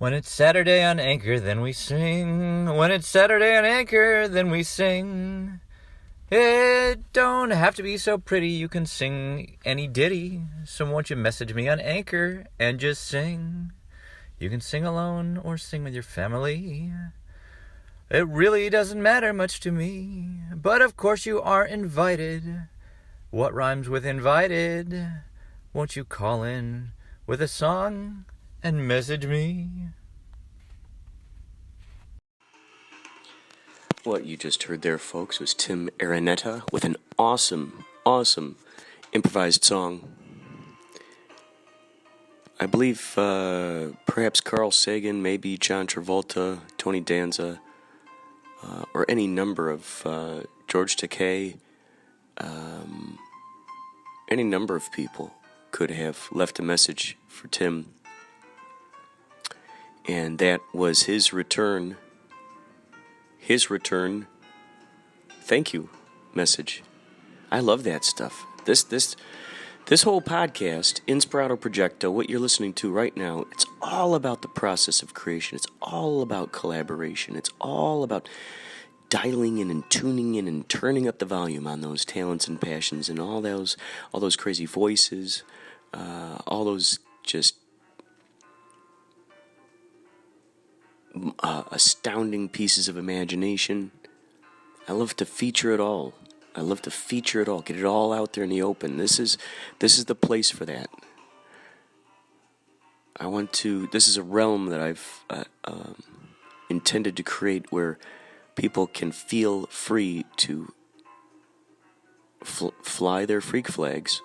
When it's Saturday on Anchor, then we sing. When it's Saturday on Anchor, then we sing. It don't have to be so pretty, you can sing any ditty. So won't you message me on Anchor and just sing? You can sing alone or sing with your family. It really doesn't matter much to me, but of course you are invited. What rhymes with invited? Won't you call in with a song and message me? What you just heard there, folks, was Tim Ereneta with an awesome improvised song. I believe perhaps Carl Sagan, maybe John Travolta, Tony Danza, or any number of George Takei, any number of people could have left a message for Tim. And that was his return thank you message. I love that stuff. This whole podcast, Inspirado Projecto, what you're listening to right now, it's all about the process of creation. It's all about collaboration. It's all about dialing in and tuning in and turning up the volume on those talents and passions and all those crazy voices, all those just astounding pieces of imagination. I love to feature it all. Get it all out there in the open. This is the place for that. This is a realm that I've intended to create where people can feel free to fly their freak flags.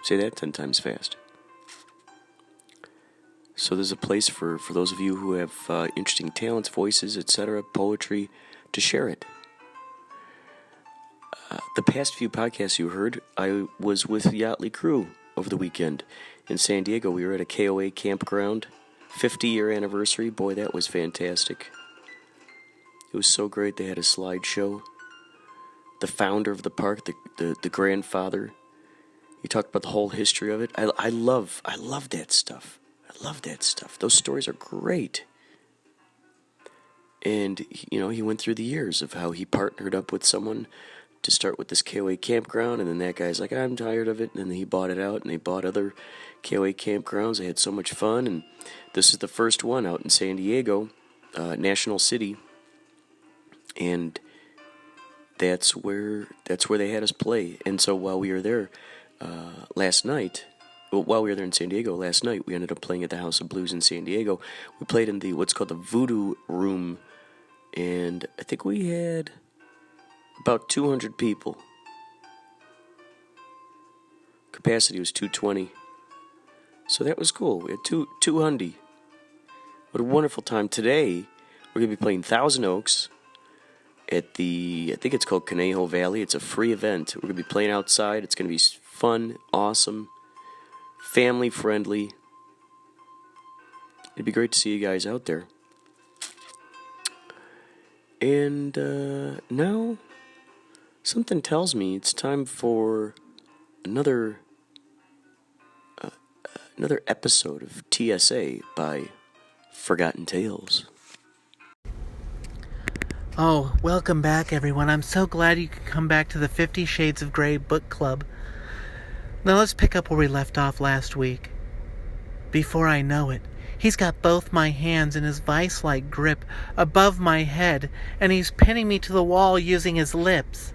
Say that 10 times fast. So there's a place for those of you who have interesting talents, voices, etc., poetry, to share it. The past few podcasts you heard, I was with the Yachtly crew over the weekend in San Diego. We were at a KOA campground, 50-year anniversary. Boy, that was fantastic. It was so great. They had a slideshow. The founder of the park, the grandfather, he talked about the whole history of it. I love that stuff. Those stories are great. And, he went through the years of how he partnered up with someone to start with this KOA campground, and then that guy's like, I'm tired of it, and then he bought it out, and they bought other KOA campgrounds. They had so much fun, and this is the first one out in San Diego, National City, and that's where they had us play. And so while we were there while we were there in San Diego last night, we ended up playing at the House of Blues in San Diego. We played in what's called the Voodoo Room, and I think we had about 200 people. Capacity was 220. So that was cool. We had 200. What a wonderful time. Today, we're going to be playing Thousand Oaks at I think it's called Conejo Valley. It's a free event. We're going to be playing outside. It's going to be fun, awesome, family friendly. It'd be great to see you guys out there. And now, something tells me it's time for another episode of TSA by Forgotten Tales. Oh, welcome back, everyone. I'm so glad you could come back to the 50 Shades of Grey book club. Now let's pick up where we left off last week. Before I know it, he's got both my hands in his vice-like grip above my head, and he's pinning me to the wall using his lips.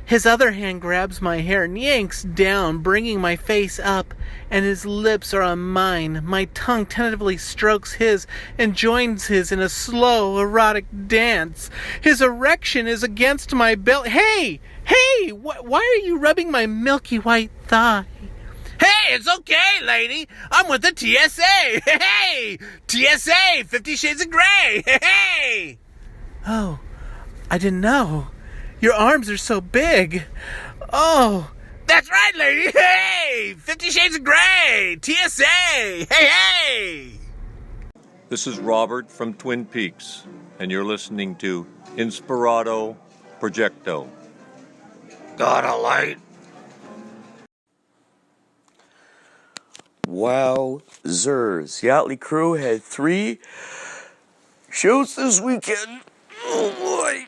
His other hand grabs my hair and yanks down, bringing my face up, and his lips are on mine. My tongue tentatively strokes his and joins his in a slow, erotic dance. His erection is against my belly. Hey! Why are you rubbing my milky white thigh? Hey, it's okay, lady. I'm with the TSA. Hey! TSA, 50 Shades of Grey. Hey! Oh, I didn't know. Your arms are so big. Oh, that's right, lady. Hey, 50 Shades of Grey. TSA. Hey. This is Robert from Twin Peaks, and you're listening to Inspirado Projecto. Got a light? Wowzers. Yachtly Crew had 3 shows this weekend. Oh boy.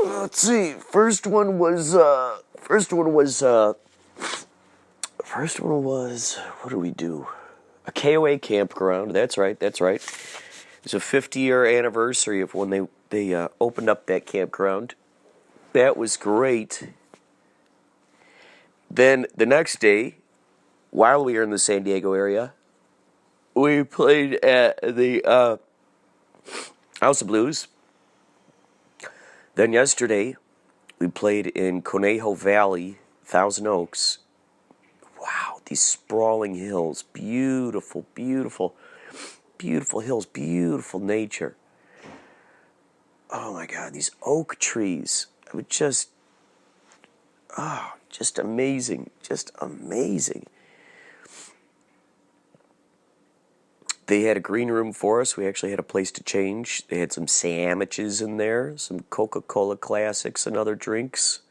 Let's see. First one was, what did we do? A KOA campground. That's right. It's a 50-year anniversary of when they opened up that campground. That was great. Then the next day, while we were in the San Diego area, we played at the House of Blues. Then yesterday, we played in Conejo Valley, Thousand Oaks. Wow, these sprawling hills. Beautiful, beautiful, beautiful hills, beautiful nature. Oh my God, these oak trees. I would just amazing. Just amazing. They had a green room for us. We actually had a place to change. They had some sandwiches in there, some Coca-Cola classics and other drinks.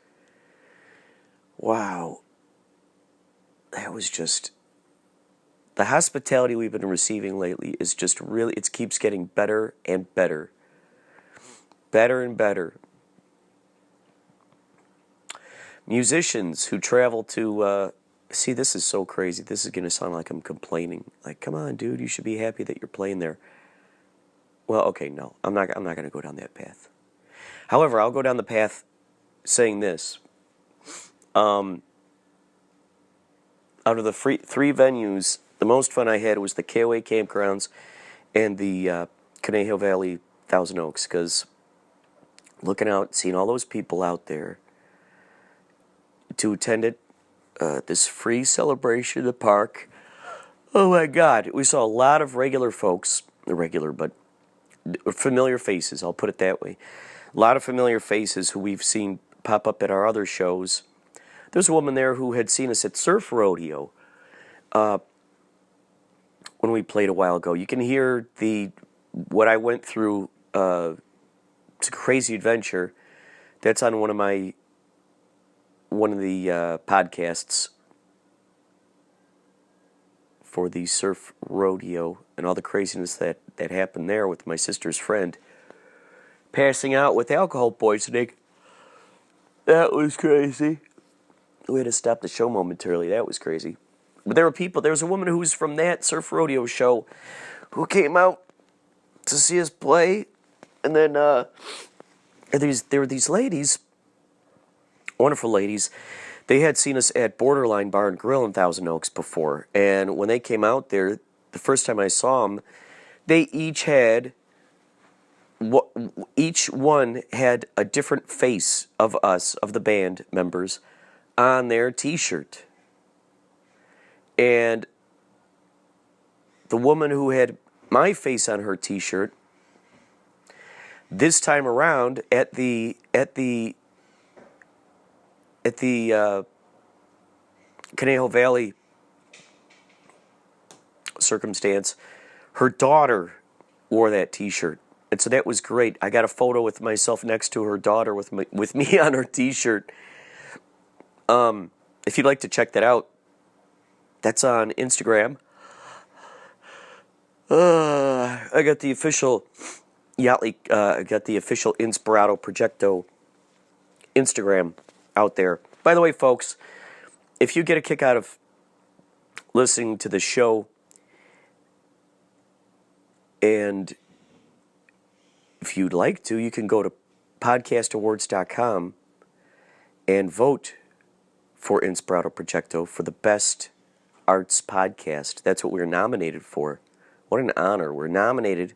Wow. That was just... The hospitality we've been receiving lately is just really... It keeps getting better and better. Better and better. Musicians who travel to... See, this is so crazy. This is going to sound like I'm complaining. Like, come on, dude, you should be happy that you're playing there. Well, okay, no. I'm not going to go down that path. However, I'll go down the path saying this. Out of the 3 venues, the most fun I had was the KOA Campgrounds and the Conejo Valley Thousand Oaks, because looking out, seeing all those people out there to attend it, this free celebration in the park. Oh my God, we saw a lot of regular folks, but familiar faces, I'll put it that way. A lot of familiar faces who we've seen pop up at our other shows. There's a woman there who had seen us at Surf Rodeo when we played a while ago. You can hear what I went through. It's a crazy adventure. That's on one of the podcasts for the Surf Rodeo and all the craziness that happened there with my sister's friend passing out with alcohol poisoning. That was crazy. We had to stop the show momentarily. That was crazy. But there was a woman who was from that Surf Rodeo show who came out to see us play. And then there were these ladies, wonderful ladies. They had seen us at Borderline Bar and Grill in Thousand Oaks before. And when they came out there, the first time I saw them, they each one had a different face of us, of the band members, on their t-shirt. And the woman who had my face on her t-shirt, this time around at the Conejo Valley circumstance, her daughter wore that t-shirt. And so that was great. I got a photo with myself next to her daughter with me on her t-shirt. If you'd like to check that out, that's on Instagram. I got the official Yachtly, I got the official Inspirado Projecto Instagram out there. By the way, folks, if you get a kick out of listening to the show, and if you'd like to, you can go to podcastawards.com and vote for Inspirado Projecto for the Best Arts Podcast. That's what we're nominated for. What an honor. We're nominated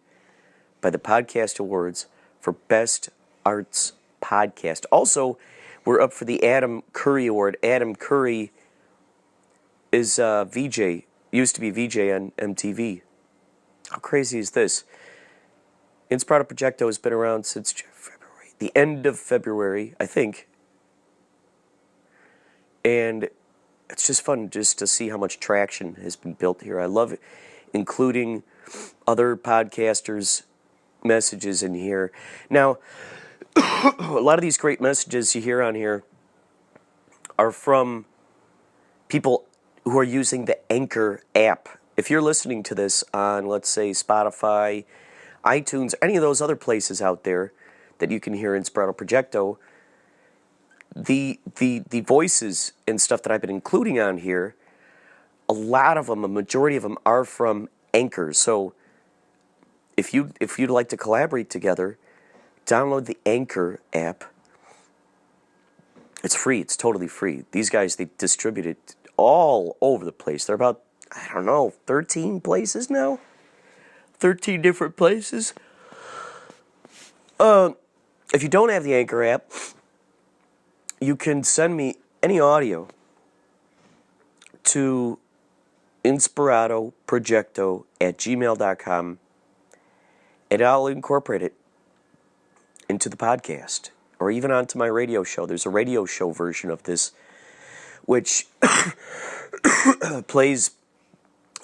by the Podcast Awards for Best Arts Podcast. Also, we're up for the Adam Curry Award. Adam Curry is VJ, used to be VJ on MTV. How crazy is this? Inspirado Projecto has been around since February, the end of February, I think. And it's just fun just to see how much traction has been built here. I love it, including other podcasters' messages in here. Now, a lot of these great messages you hear on here are from people who are using the Anchor app. If you're listening to this on, let's say, Spotify, iTunes, any of those other places out there that you can hear Inspirado Projecto, the voices and stuff that I've been including on here, a lot of them, a majority of them, are from Anchor. So if you'd like to collaborate together, download the Anchor app. It's free. It's totally free. These guys, they distribute it all over the place. They're about, 13 places now? 13 different places. If you don't have the Anchor app, you can send me any audio to inspiradoprojecto@gmail.com, and I'll incorporate it into the podcast or even onto my radio show. There's a radio show version of this which plays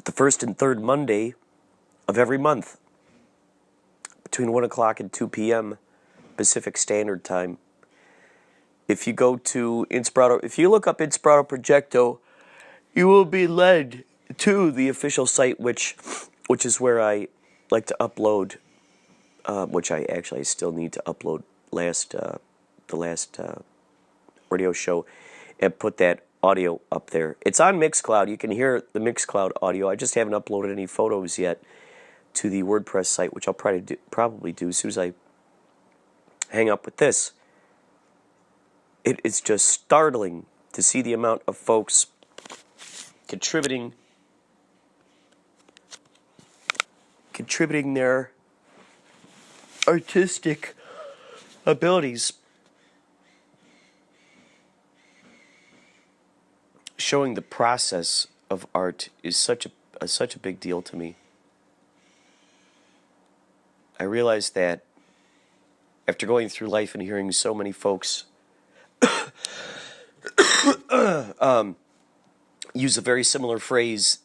the first and third Monday of every month between 1 o'clock and 2 p.m. Pacific Standard Time. If you go to Inspirado, if you look up Inspirado Projecto, you will be led to the official site, which is where I like to upload, which I still need to upload the last radio show and put that audio up there. It's on Mixcloud. You can hear the Mixcloud audio. I just haven't uploaded any photos yet to the WordPress site, which I'll probably do as soon as I hang up with this. It is just startling to see the amount of folks contributing their artistic abilities, showing the process of art is such a big deal to me. I realized that after going through life and hearing so many folks use a very similar phrase,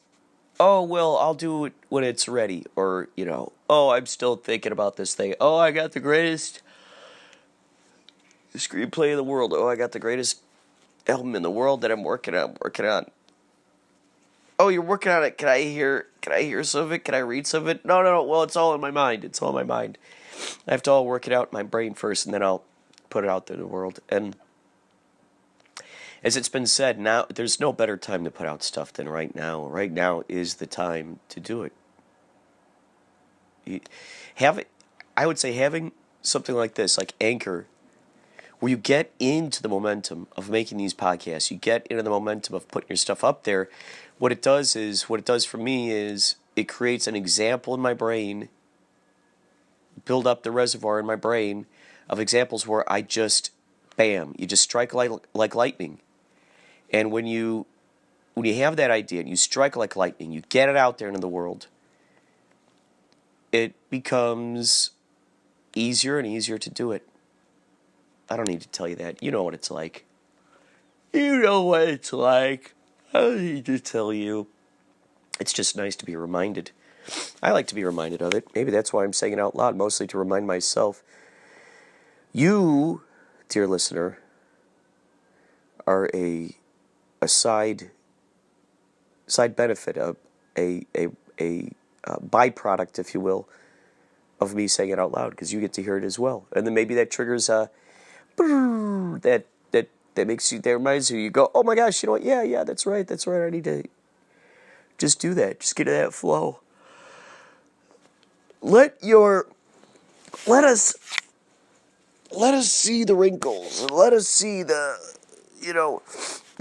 oh, well, I'll do it when it's ready, or, oh, I'm still thinking about this thing, oh, I got the greatest screenplay in the world, oh, I got the greatest album in the world that I'm working on. Oh, you're working on it. Can I hear some of it? Can I read some of it? No. Well, it's all in my mind. I have to all work it out in my brain first, and then I'll put it out there in the world. And as it's been said, now there's no better time to put out stuff than right now. Right now is the time to do it. I would say having something like this, like Anchor, where you get into the momentum of making these podcasts, you get into the momentum of putting your stuff up there, what it does for me is it creates an example in my brain, build up the reservoir in my brain of examples where I just, bam, you just strike like lightning. And when you have that idea and you strike like lightning, you get it out there into the world, it becomes easier and easier to do it. I don't need to tell you that. You know what it's like. I don't need to tell you. It's just nice to be reminded. I like to be reminded of it. Maybe that's why I'm saying it out loud, mostly to remind myself. You, dear listener, are a side benefit, a byproduct, if you will, of me saying it out loud, because you get to hear it as well. And then maybe that triggers that makes you, that reminds you go, oh my gosh, you know what? Yeah, that's right. I need to just do that. Just get to that flow. Let us see the wrinkles, and let us see the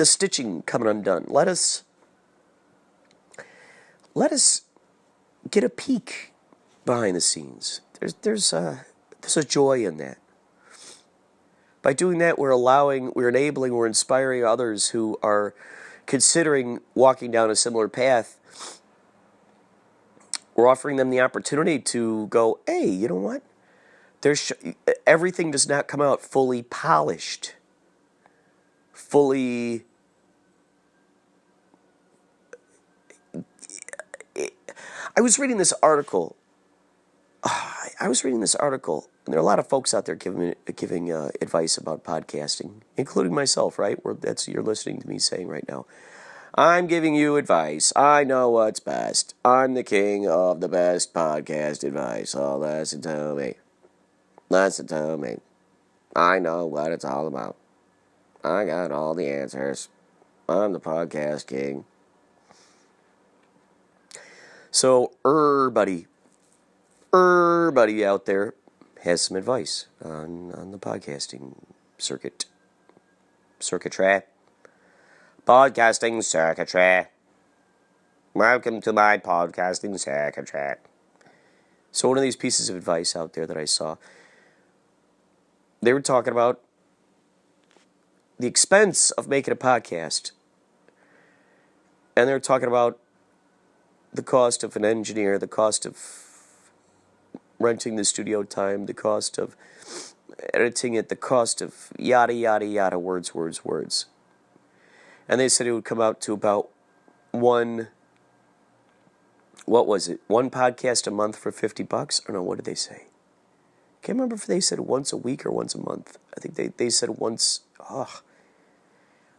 stitching coming undone. Let us get a peek behind the scenes. There's a joy in that. By doing that, we're enabling, we're inspiring others who are considering walking down a similar path. We're offering them the opportunity to go, hey, you know what? Everything does not come out fully polished, fully. I was reading this article. And there are a lot of folks out there giving advice about podcasting, including myself, right? You're listening to me saying right now. I'm giving you advice. I know what's best. I'm the king of the best podcast advice. So listen to me. Listen to me. I know what it's all about. I got all the answers. I'm the podcast king. So, everybody out there has some advice on the podcasting circuitry. Podcasting circuitry. Welcome to my podcasting circuitry. So one of these pieces of advice out there that I saw, they were talking about the expense of making a podcast. And they were talking about the cost of an engineer, the cost of renting the studio time, the cost of editing it, the cost of yada, yada, yada, words. And they said it would come out to about one podcast a month for $50? Or no, what did they say? Can't remember if they said once a week or once a month. I think they said once. I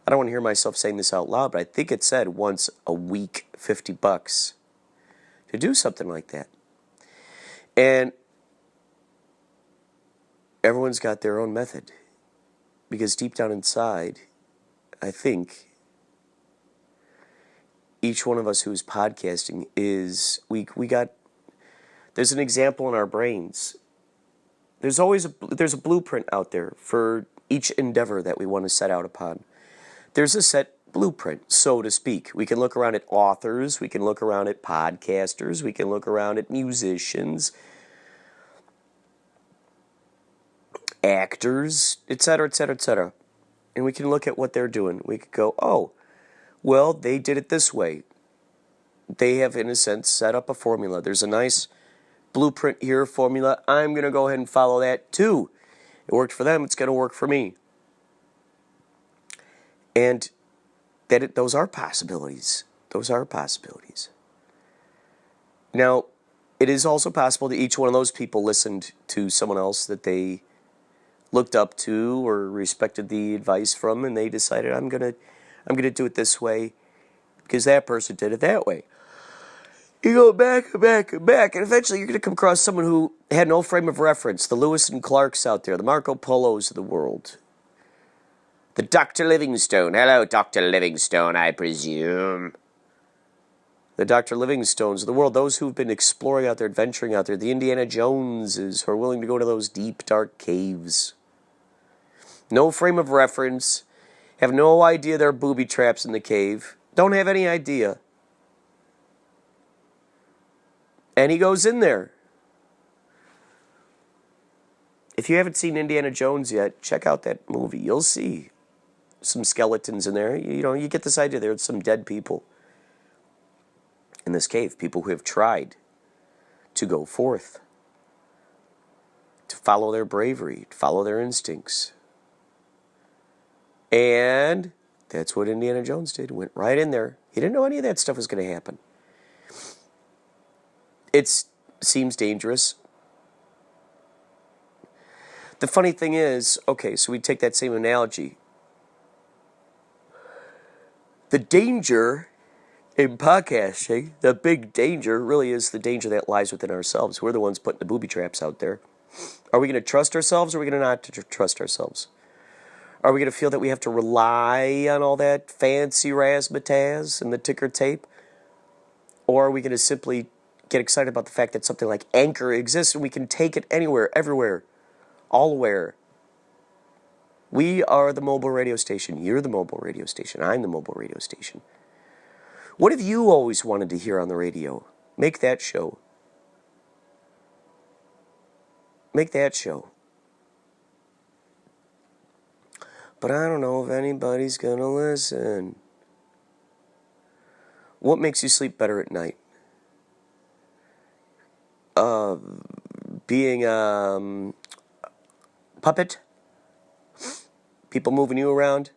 don't want to hear myself saying this out loud, but I think it said once a week, $50 to do something like that. And everyone's got their own method, because deep down inside, I think each one of us who is podcasting is there's an example in our brains. There's a blueprint out there for each endeavor that we want to set out upon. There's a set blueprint, so to speak. We can look around at authors, we can look around at podcasters, we can look around at musicians, actors, etc., etc., etc. And we can look at what they're doing. We could go, oh, well, they did it this way. They have, in a sense, set up a formula. There's a nice blueprint here, formula. I'm going to go ahead and follow that too. It worked for them, it's going to work for me. And those are possibilities. Those are possibilities. Now, it is also possible that each one of those people listened to someone else that they looked up to or respected the advice from, and they decided, I'm gonna do it this way because that person did it that way. You go back and back and back, and eventually you're going to come across someone who had no frame of reference. The Lewis and Clarks out there, the Marco Polos of the world. The Dr. Livingstone. Hello, Dr. Livingstone, I presume. The Dr. Livingstones of the world, those who've been exploring out there, adventuring out there, the Indiana Joneses who are willing to go to those deep, dark caves. No frame of reference, have no idea there are booby traps in the cave, don't have any idea. And he goes in there. If you haven't seen Indiana Jones yet, check out that movie. You'll see some skeletons in there. You get this idea. There's some dead people in this cave. People who have tried to go forth, to follow their bravery, to follow their instincts. And that's what Indiana Jones did. Went right in there. He didn't know any of that stuff was going to happen. It seems dangerous. The funny thing is, okay, so we take that same analogy. The danger in podcasting, the big danger, really is the danger that lies within ourselves. We're the ones putting the booby traps out there. Are we going to trust ourselves, or are we going to not trust ourselves? Are we going to feel that we have to rely on all that fancy razzmatazz and the ticker tape? Or are we going to simply get excited about the fact that something like Anchor exists and we can take it anywhere, everywhere, allwhere? We are the mobile radio station. You're the mobile radio station. I'm the mobile radio station. What have you always wanted to hear on the radio? Make that show. Make that show. But I don't know if anybody's going to listen. What makes you sleep better at night? Being a puppet? People moving you around?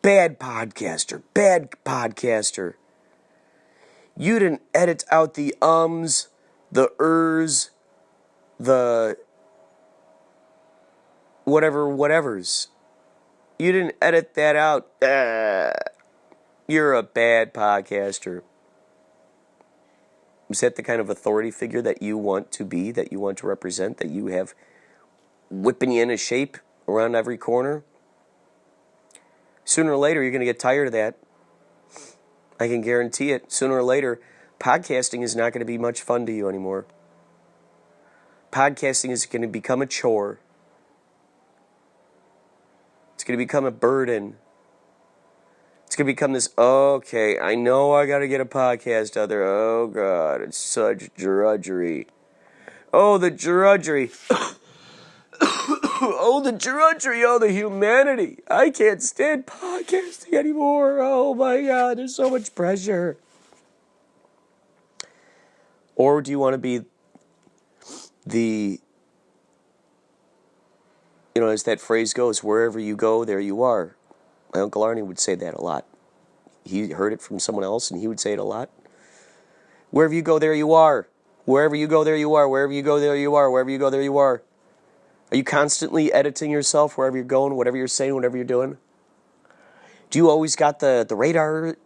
Bad podcaster. You didn't edit out the ums, the ers, the whatevers. You didn't edit that out. You're a bad podcaster. Is that the kind of authority figure that you want to be, that you want to represent, that you have whipping you into shape around every corner? Sooner or later, you're going to get tired of that. I can guarantee it. Sooner or later, podcasting is not going to be much fun to you anymore. Podcasting is going to become a chore. It's going to become a burden. It's going to become this, okay, I know I got to get a podcast out there. Oh, God, it's such drudgery. Oh, the drudgery. Oh, the drudgery. Oh, the humanity. I can't stand podcasting anymore. Oh, my God, there's so much pressure. Or do you want to be the, as that phrase goes, wherever you go, there you are. My Uncle Arnie would say that a lot. He heard it from someone else, and he would say it a lot. Wherever you go, there you are. Wherever you go, there you are. Wherever you go, there you are. Wherever you go, there you are. Are you constantly editing yourself wherever you're going, whatever you're saying, whatever you're doing? Do you always got the radar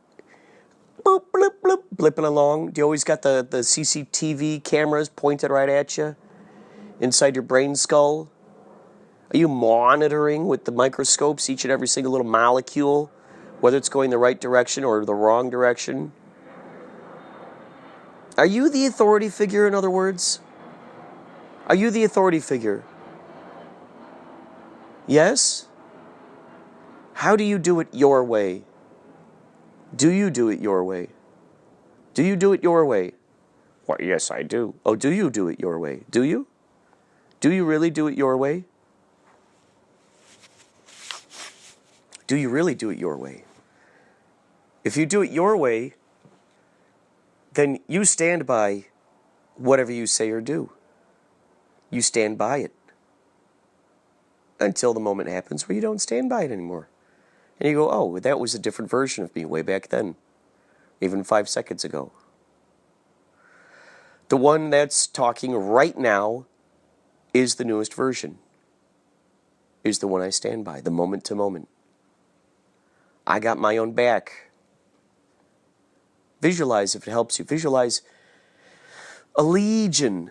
boop, blip, blip, blipping along? Do you always got the CCTV cameras pointed right at you inside your brain skull? Are you monitoring with the microscopes each and every single little molecule, whether it's going the right direction or the wrong direction? Are you the authority figure, in other words? Are you the authority figure? Yes? How do you do it your way? Do you do it your way? Do you do it your way? Why, yes, I do. Oh, do you do it your way? Do you? Do you really do it your way? Do you really do it your way? If you do it your way, then you stand by whatever you say or do. You stand by it. Until the moment happens where you don't stand by it anymore. And you go, oh, that was a different version of me way back then. Even 5 seconds ago. The one that's talking right now is the newest version. Is the one I stand by, the moment to moment. I got my own back. Visualize, if it helps you, visualize a legion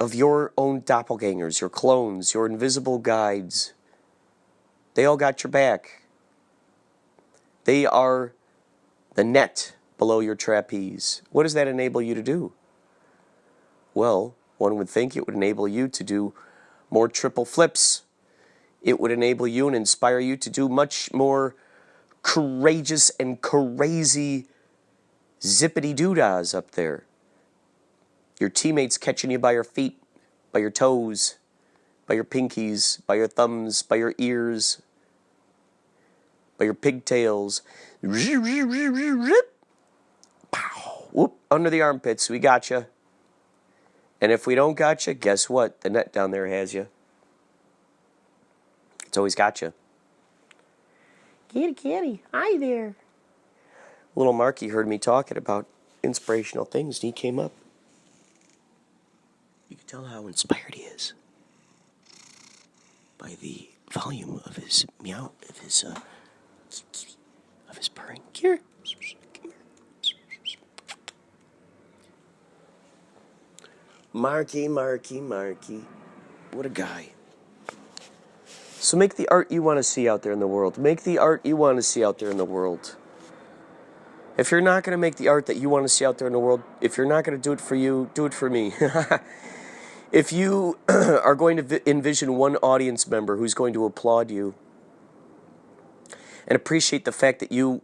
of your own doppelgangers, your clones, your invisible guides. They all got your back. They are the net below your trapeze. What does that enable you to do? Well, one would think it would enable you to do more triple flips. It would enable you and inspire you to do much more courageous and crazy zippity-doo-dahs up there. Your teammates catching you by your feet, by your toes, by your pinkies, by your thumbs, by your ears, by your pigtails. Pow! Whoop! Under the armpits, we got you. And if we don't got you, guess what? The net down there has you. It's always got you. Kitty, hi there. Little Marky heard me talking about inspirational things, and he came up. You can tell how inspired he is by the volume of his meow, of his purring. Here. Marky. What a guy. So make the art you want to see out there in the world. Make the art you want to see out there in the world. If you're not going to make the art that you want to see out there in the world, if you're not going to do it for you, do it for me. If you are going to envision one audience member who's going to applaud you and appreciate the fact that you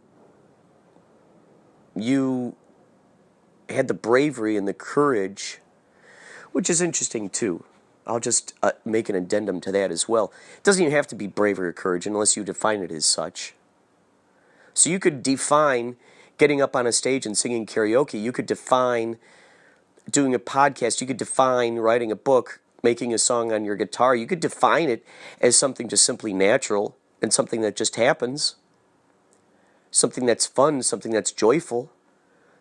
had the bravery and the courage, which is interesting too. I'll just make an addendum to that as well. It doesn't even have to be bravery or courage unless you define it as such. So you could define getting up on a stage and singing karaoke. You could define doing a podcast. You could define writing a book, making a song on your guitar. You could define it as something just simply natural and something that just happens. Something that's fun, something that's joyful,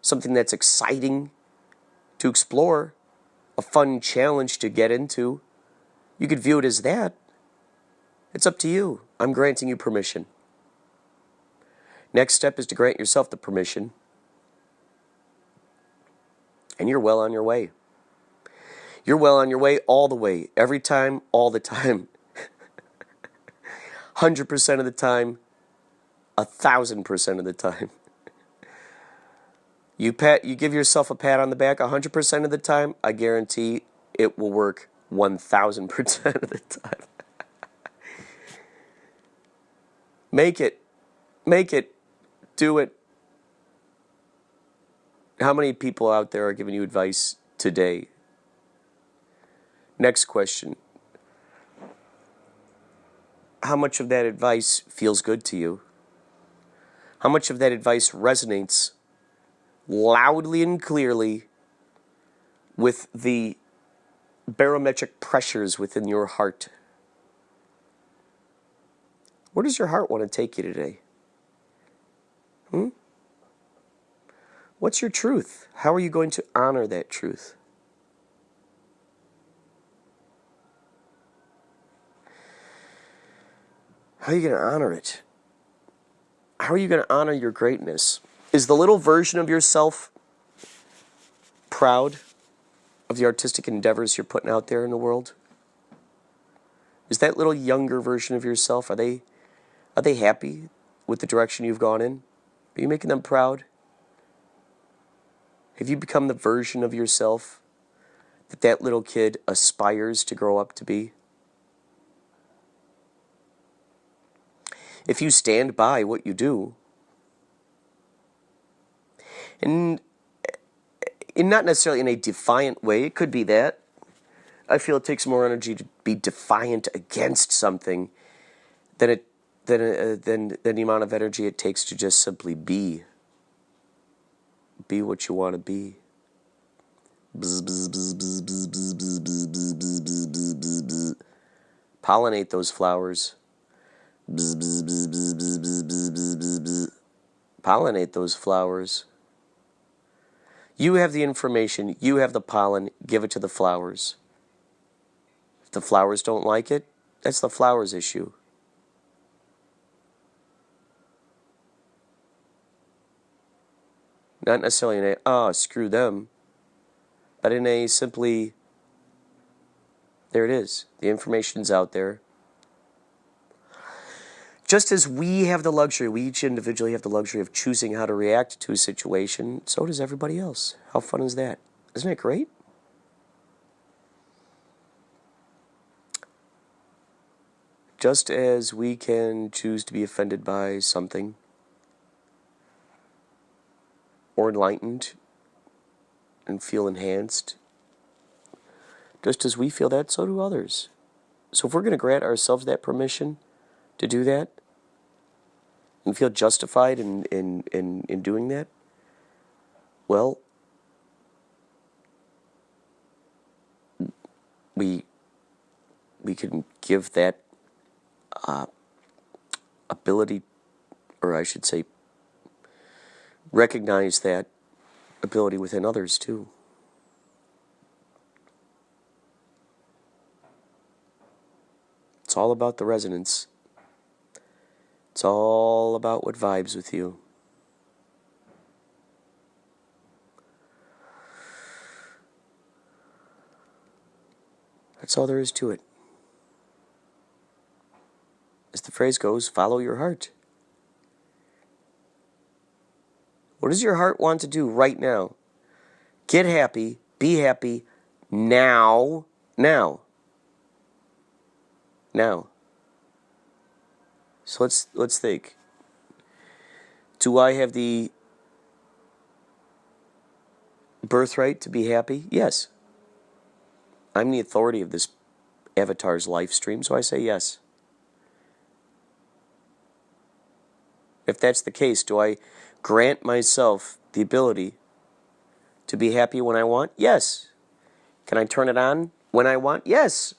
something that's exciting to explore, a fun challenge to get into. You could view it as that. It's up to you. I'm granting you permission. Next step is to grant yourself the permission. And you're well on your way. You're well on your way all the way. Every time, all the time. 100% of the time. 1,000% of the time. You give yourself a pat on the back 100% of the time, I guarantee it will work 1,000% of the time. Make it. Do it. How many people out there are giving you advice today? Next question. How much of that advice feels good to you? How much of that advice resonates loudly and clearly with the barometric pressures within your heart? Where does your heart want to take you today? What's your truth? How are you going to honor that truth? How are you going to honor it? How are you going to honor your greatness? Is the little version of yourself proud of the artistic endeavors you're putting out there in the world? Is that little younger version of yourself, are they happy with the direction you've gone in? Are you making them proud? Have you become the version of yourself that little kid aspires to grow up to be? If you stand by what you do, and not necessarily in a defiant way, it could be that. I feel it takes more energy to be defiant against something than the amount of energy it takes to just simply be. Be what you want to be. Pollinate those flowers. Pollinate those flowers. You have the information. You have the pollen. Give it to the flowers. If the flowers don't like it, that's the flowers' issue. Not necessarily in a, screw them, but in a simply, there it is. The information's out there. Just as we have the luxury, we each individually have the luxury of choosing how to react to a situation, so does everybody else. How fun is that? Isn't it great? Just as we can choose to be offended by something, or enlightened, and feel enhanced, just as we feel that, so do others. So if we're going to grant ourselves that permission to do that, and feel justified in doing that, well, we can give that ability, or I should say, recognize that ability within others too. It's all about the resonance. It's all about what vibes with you. That's all there is to it. As the phrase goes, follow your heart. What does your heart want to do right now? Get happy, be happy, now. So let's think. Do I have the birthright to be happy? Yes. I'm the authority of this avatar's live stream, so I say yes. If that's the case, do I grant myself the ability to be happy when I want? Yes. Can I turn it on when I want? Yes.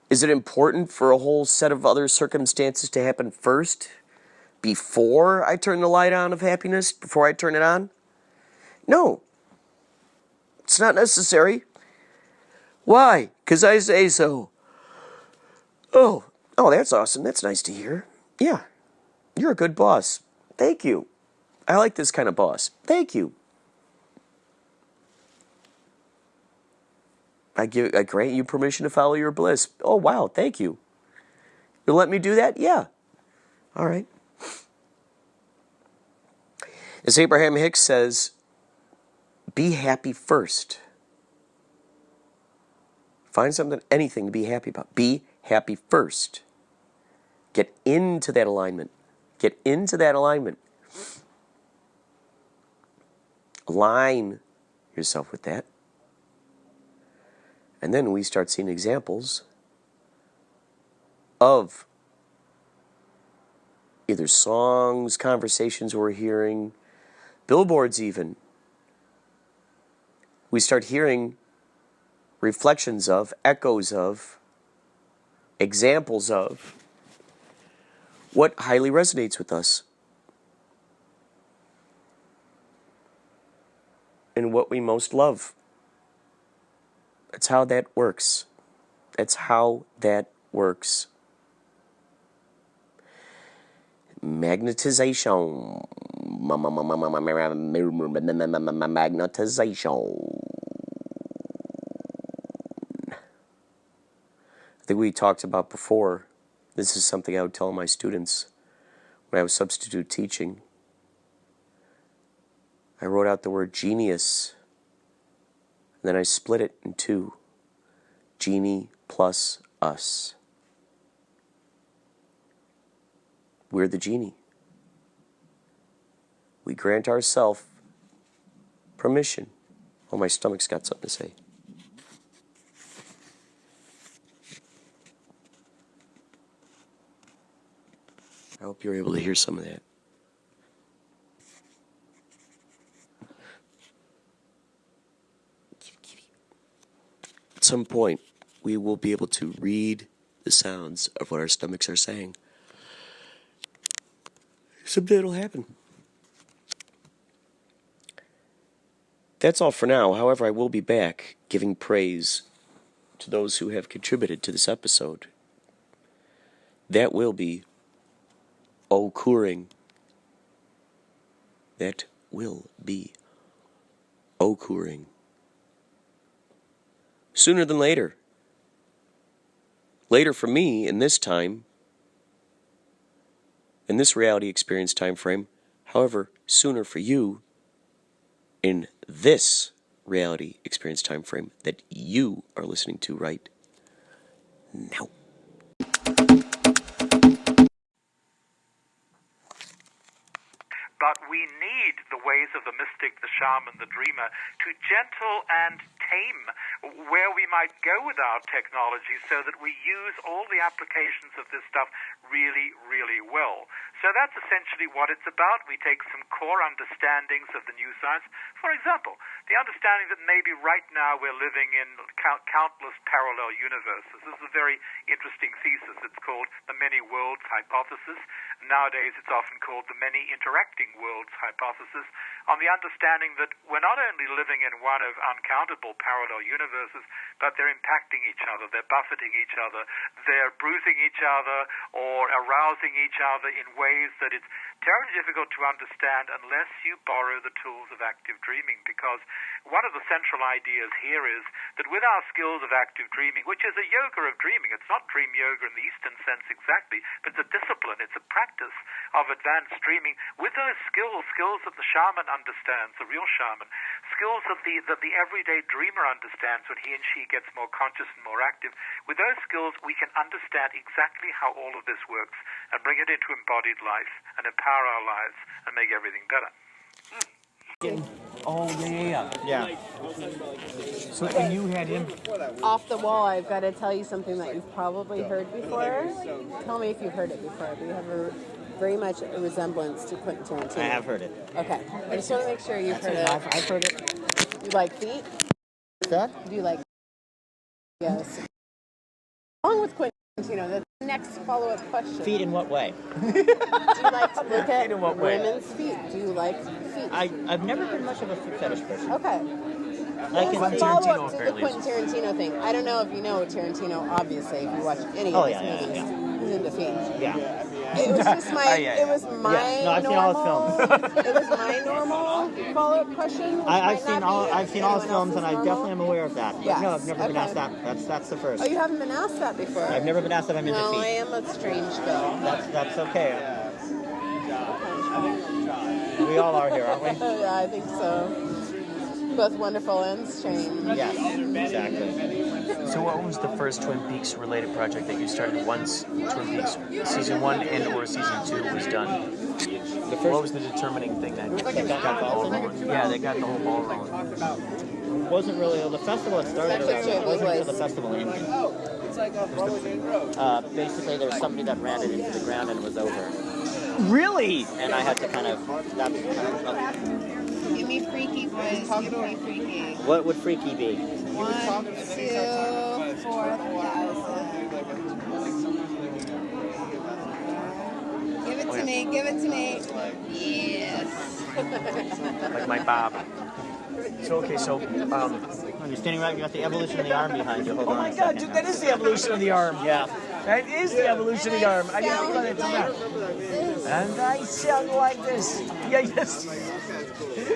Is it important for a whole set of other circumstances to happen first before I turn the light on of happiness, before I turn it on? No. It's not necessary. Why? Because I say so. Oh, that's awesome. That's nice to hear. Yeah. You're a good boss. Thank you. I like this kind of boss. Thank you. I grant you permission to follow your bliss. Oh, wow, thank you. You'll let me do that? Yeah. All right. As Abraham Hicks says, be happy first. Find something, anything to be happy about. Be happy first. Get into that alignment. Get into that alignment. Align yourself with that. And then we start seeing examples of either songs, conversations we're hearing, billboards even. We start hearing reflections of, echoes of, examples of what highly resonates with us and what we most love. That's how that works. That's how that works. Magnetization. Magnetization. I think we talked about before. This is something I would tell my students when I was substitute teaching. I wrote out the word genius, and then I split it in two. Genie plus us. We're the genie. We grant ourselves permission. Oh, my stomach's got something to say. I hope you're able to hear some of that. At some point, we will be able to read the sounds of what our stomachs are saying. Someday it'll happen. That's all for now. However, I will be back giving praise to those who have contributed to this episode. That will be occurring. That will be occurring. Sooner than later. Later for me in this time, in this reality experience time frame. However, sooner for you in this reality experience time frame that you are listening to right now. But we need the ways of the mystic, the shaman, the dreamer to gentle and tame where we might go with our technology so that we use all the applications of this stuff really, really well. So that's essentially what it's about. We take some core understandings of the new science. For example, the understanding that maybe right now we're living in countless parallel universes. This is a very interesting thesis. It's called the many worlds hypothesis. Nowadays it's often called the many interacting worlds hypothesis, on the understanding that we're not only living in one of uncountable parallel universes, but they're impacting each other, they're buffeting each other, they're bruising each other or arousing each other in ways that it's terribly difficult to understand unless you borrow the tools of active dreaming. Because one of the central ideas here is that with our skills of active dreaming, which is a yoga of dreaming, it's not dream yoga in the Eastern sense exactly, but it's a discipline, it's a practice of advanced dreaming. With those skills that the shaman understands, the real shaman, skills that the everyday dreamer understands when he and she gets more conscious and more active, with those skills we can understand exactly how all of this works and bring it into embodied life and empower our lives and make everything better. Oh, yeah. So, and you had him... Off the wall, I've got to tell you something that you've probably heard before. Tell me if you've heard it before. We have very much a resemblance to Quentin Tarantino. I have heard it. Okay. I just want to make sure you've heard it. I've heard it. You like feet? That? Do you like... Yes. Along with Quentin Tarantino, the next follow-up question. Feet in what way? Do you like to look at in what way? women's feet? Do you like feet? I've never been much of a foot fetish person. Okay. Like Here's a follow-up to the Quentin Tarantino thing. I don't know if you know Tarantino, obviously, if you watch any of his movies. Yeah. He's into feet. Yeah. It was just my. Yeah. It was my. Yeah. No, I've seen all his films. It was my normal follow-up question. I've seen all his films, and I normal. definitely am aware of that. But Yes. no, I've never been Okay. asked that. That's the first. Oh, you haven't been asked that before. I've never been asked if I'm into No, I feet. am a strange girl. That's okay. We all are here, aren't we? Yeah, I think so. Both wonderful and strange. Yes, exactly. So what was the first Twin Peaks related project that you started once Twin Peaks season 1 and or season 2 was done? What was the determining thing that got the ball rolling? Yeah, they got the whole ball rolling. It wasn't really the festival. It started around. It wasn't until the festival ended. Basically, there was somebody that ran it into the ground and it was over. Really? And I had to kind of. Give me freaky, boys. Give me freaky. What would freaky be? 1, 2, 4,000. Give it to me. Give it to me. Yes. Like my Bob. So okay, so You're standing right. You got the evolution of the arm behind you. Hold oh on. my a God, second. dude, that is the evolution of the arm. Yeah. That is the evolution of the arm. I didn't think about it till now. And I sound like this. Yeah, yes.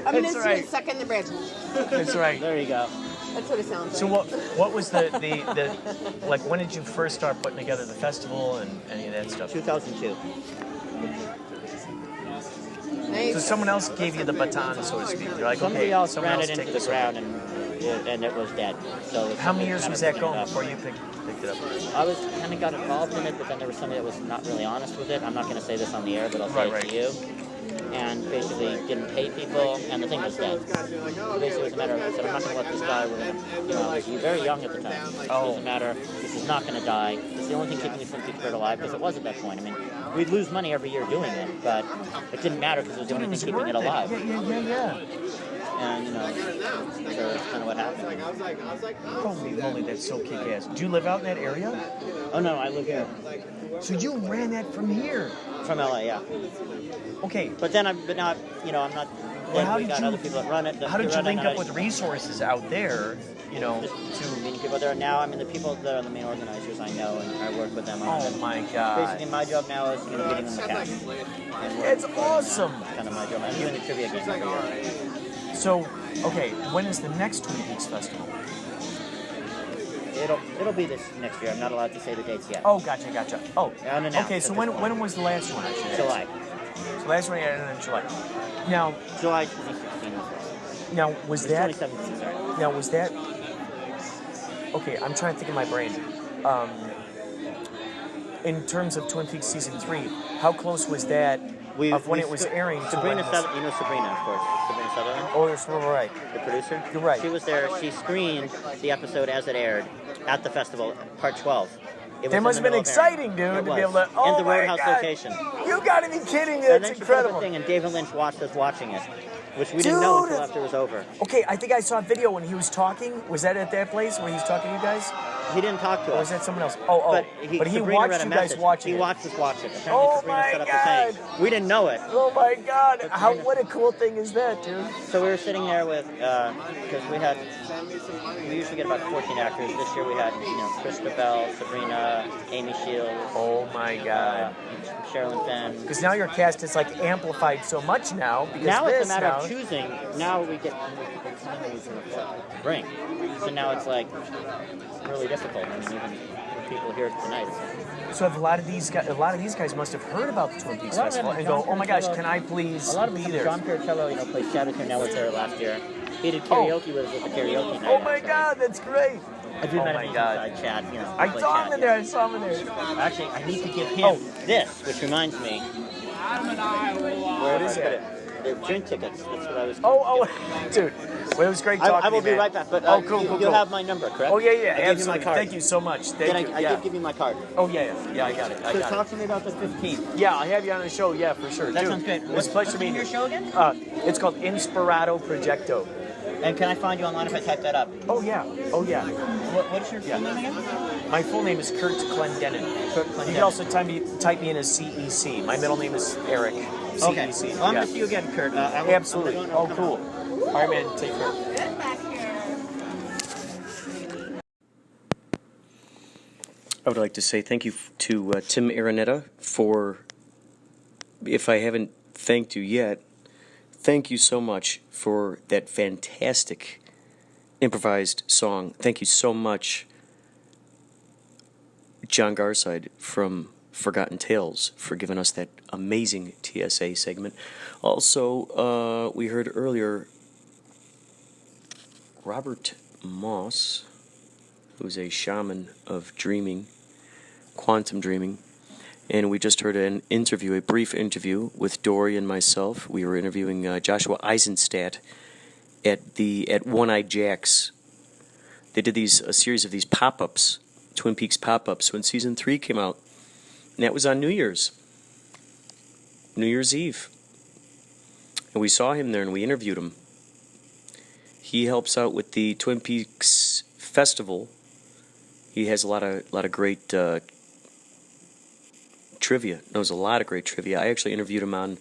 I'm That's gonna right. suck in the bridge. That's right. There you go. That's what it sounds So like. what was the like when did you first start putting together the festival and any of that stuff? 2002. Nice. So someone else gave you the baton, so to speak. You're like, Somebody okay, else someone ran else it take into the this ground over. and it was dead. So How many years kind was of that going up. before you picked it up? I was kind of got involved in it, but then there was somebody that was not really honest with it. I'm not going to say this on the air, but I'll say it to you. And basically didn't pay people, and the thing was dead. Basically, it was a matter of, I said, I'm not going to let this die. We're gonna, I was very young at the time. It was a matter, this is not going to die. It's the only thing keeping the Twin Peaks Bird alive, because it was at that point. I mean, we'd lose money every year doing it, but it didn't matter because it was the only thing keeping it alive. Yeah. And, so that's kind of what happened. Holy moly, that's so kick-ass. Do you live out in that area? Oh, no, I live here. So you ran that from here? From LA, yeah. Okay. But now, I'm not, Well, we got other people that run it. How did you link up with resources out there, to meeting people there now? I mean, the people that are the main organizers I know, and I work with them on it. Oh my God. Basically, my job now is, getting them the cash. It's awesome. That's kind of my job. I'm doing the trivia game every year. So, okay, when is the next Twin Peaks Festival? It'll be this next year. I'm not allowed to say the dates yet. Oh, gotcha. Oh, Unannounced okay, so at this point. when was the last one, actually? July. So last one you had in July. Now, July 2016 was this. now was that... 2017, sorry. Now, was that... Okay, I'm trying to think in my brain. In terms of Twin Peaks Season 3, how close was that of when it was airing to when Sabrina, this... you know Sabrina, of course. Sabrina Sutherland. Oh, you're right. The producer? You're right. She was there. She screened the episode as it aired at the festival, part 12. That must have been exciting, dude, to be able to... Oh, in the my Roadhouse God. location. You gotta be kidding me. And It's then she saw the incredible. thing, and David Lynch watched us watching it, which we didn't know until Dude. after it was over. Okay, I think I saw a video when he was talking. Was that at that place where he was talking to you guys? He didn't talk to Or us. was that someone else? Oh. But he Sabrina watched read a you guys message. watching He it. watched us watch it. Apparently Oh Sabrina my set up God. the thing. We didn't know it. Oh my God! Sabrina- What a cool thing is that, dude? So we were sitting there with, because we usually get about 14 actors. This year we had, Krista Bell, Sabrina, Amy Shields. Oh my God! Sherilyn Fenn. Because now your cast is like amplified so much now. Because Now this it's a matter now, of choosing. Now we get more people to come in to bring. So now it's like really difficult. I mean, even people here tonight. So if a lot of these guys must have heard about the Twin Peaks A lot of Festival them, and go, John oh my gosh, Piercello- can I please A lot of be them, there? John Piercello, plays Shadow here now was there last year. He did karaoke with us at the karaoke night. Oh my God, that's great! I do Oh met my him God. inside Chad. I played saw Chad, him in there. I saw him in there. Actually, I need to give him this, which reminds me. What is it? They're drink tickets. That's what I was. Oh, dude. Well, it was great talking I will to you, be man. right back. But cool. you'll have my number, correct? Oh, yeah, I gave you my absolutely. card. Thank you so much. Thank you. I did give you my card. Oh, yeah, I got it. So talk to me about the 15th. Yeah, I'll have you on the show, yeah, for sure. That Dude, sounds good. It's a pleasure meeting your you. show again? It's called Inspirado Projecto. And can I find you online if I type that up? Oh, yeah. What is your full name again? My full name is Kurt Clendenin. You can also type me in as CEC. My middle name is Eric. CEC. Okay. Well, I'm going to see you again, Kurt. Absolutely. Oh, cool. All right, man. Take care. I would like to say thank you to Tim Ereneta for if I haven't thanked you yet, thank you so much for that fantastic improvised song. Thank you so much, John Garside from Forgotten Tales, for giving us that amazing TSA segment. Also, we heard earlier Robert Moss, who's a shaman of dreaming, quantum dreaming, and we just heard an interview, a brief interview with Dory and myself. We were interviewing Joshua Eisenstadt at One Eye Jack's. They did a series of these pop-ups, Twin Peaks pop-ups, when season 3 came out, and that was on New Year's Eve, and we saw him there and we interviewed him. He helps out with the Twin Peaks Festival. He has a lot of great trivia. Knows a lot of great trivia. I actually interviewed him on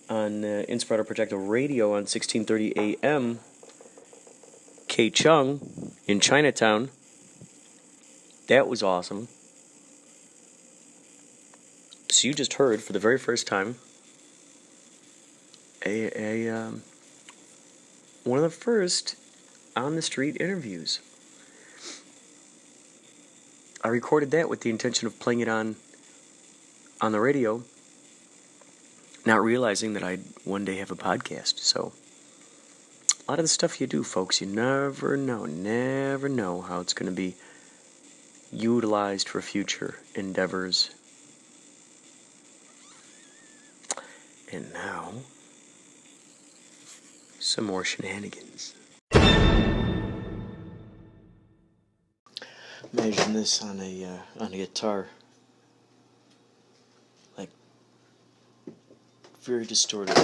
Inspirado Projecto Radio on 1630 AM, K Chung in Chinatown. That was awesome. So you just heard for the very first time one of the first on the street interviews. I recorded that with the intention of playing it on the radio, not realizing that I'd one day have a podcast. So a lot of the stuff you do, folks, you never know how it's going to be utilized for future endeavors. And now, some more shenanigans. Imagine this on a guitar, like very distorted.